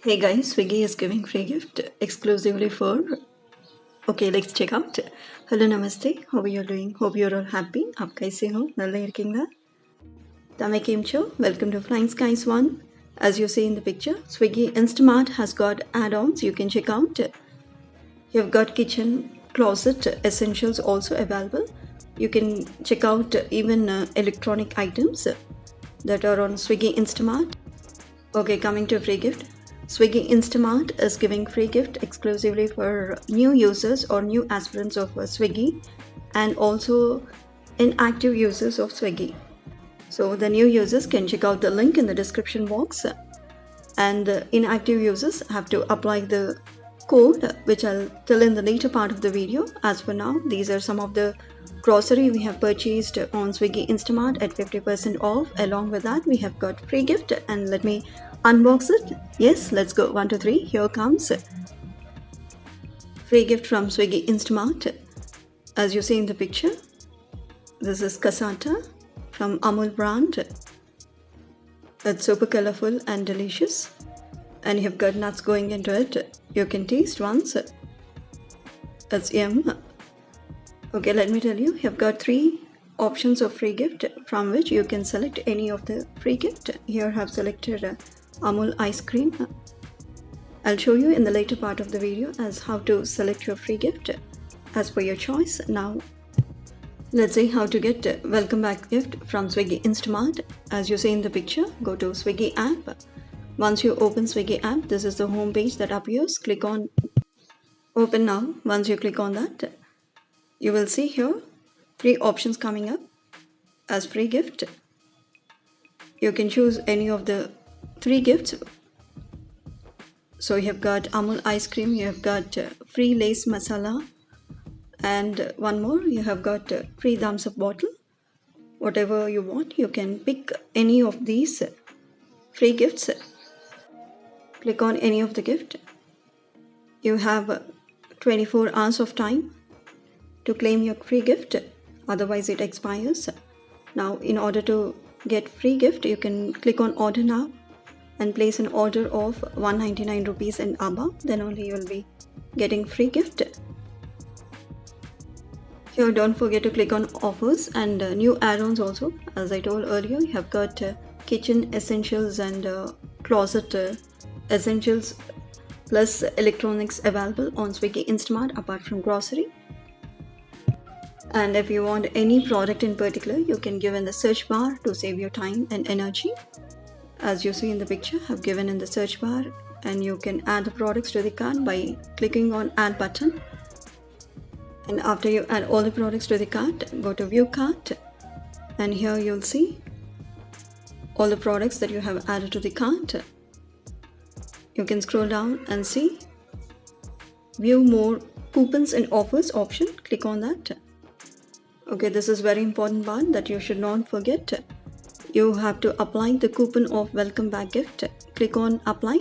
Hey guys, Swiggy is giving free gift exclusively for. Okay, let's check out. Hello, namaste. How are you doing? Hope you're all happy. आप कैसे हो? नल्ला इरकिंगा. Tame kimcho. Welcome to Flying Skies 1. As you see in the picture, Swiggy Instamart has got add-ons you can check out. You've got kitchen, closet essentials also available. You can check out even electronic items that are on Swiggy Instamart. Okay, coming to free gift. Swiggy Instamart is giving free gift exclusively for new users or new aspirants of Swiggy and also inactive users of Swiggy. So the new users can check out the link in the description box and the inactive users have to apply the code which I'll tell in the later part of the video. As for now, these are some of the grocery we have purchased on Swiggy Instamart at 50% off. Along with that, we have got free gift and let me unbox it. Yes, let's go. 1, 2, 3. Here comes free gift from Swiggy Instamart. As you see in the picture, this is cassata from Amul brand. It's super colorful and delicious, and you've got nuts going into it. You can taste once. It's yum. Okay, let me tell you, you've got 3 options of free gift from which you can select any of the free gift. Here I have selected Amul ice cream. I'll show you in the later part of the video as how to select your free gift as per your choice. Now let's see how to get welcome back gift from Swiggy Instamart. As you see in the picture, go to Swiggy app. Once you open Swiggy app, this is the home page that appears. Click on open now. Once you click on that, you will see here 3 options coming up as free gift. You can choose any of the 3 gifts. So you have got Amul ice cream, you have got free lace masala, and one more, you have got free thumbs up bottle. Whatever you want, you can pick any of these free gifts. Click on any of the gift. You have 24 hours of time to claim your free gift, otherwise it expires. Now in order to get free gift, you can click on order now and place an order of 199 rupees and above. Then only you will be getting free gift. Here don't forget to click on offers and new add-ons also. As I told earlier, you have got kitchen essentials and closet essentials plus electronics available on Swiggy Instamart apart from grocery. And if you want any product in particular, you can give in the search bar to save your time and energy. As you see in the picture, I've given in the search bar, and you can add the products to the cart by clicking on add button. And after you add all the products to the cart, go to view cart, and here you'll see all the products that you have added to the cart. You can scroll down and see view more coupons and offers option. Click on that. Okay, this is very important part that you should not forget. You have to apply the coupon of welcome back gift. Click on apply,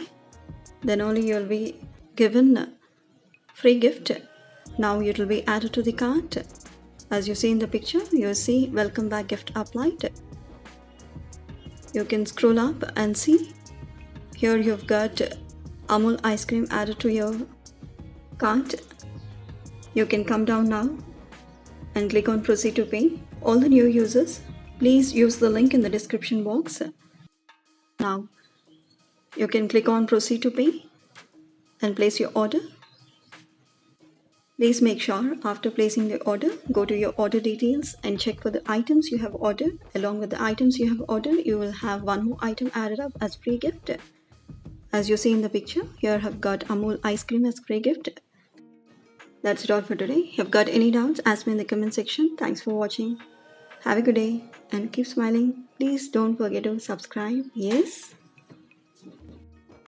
then only you will be given free gift. Now it will be added to the cart. As you see in the picture, you will see welcome back gift applied. You can scroll up and see here you've got Amul ice cream added to your cart. You can come down now and click on proceed to pay. All the new users, please use the link in the description box. Now you can click on proceed to pay and place your order. Please make sure after placing the order, go to your order details and check for the items you have ordered. Along with the items you have ordered, you will have one more item added up as free gift. As you see in the picture, here I've got Amul ice cream as free gift. That's it all for today. If you've got any doubts, ask me in the comment section. Thanks for watching. Have a good day and keep smiling. Please don't forget to subscribe. Yes.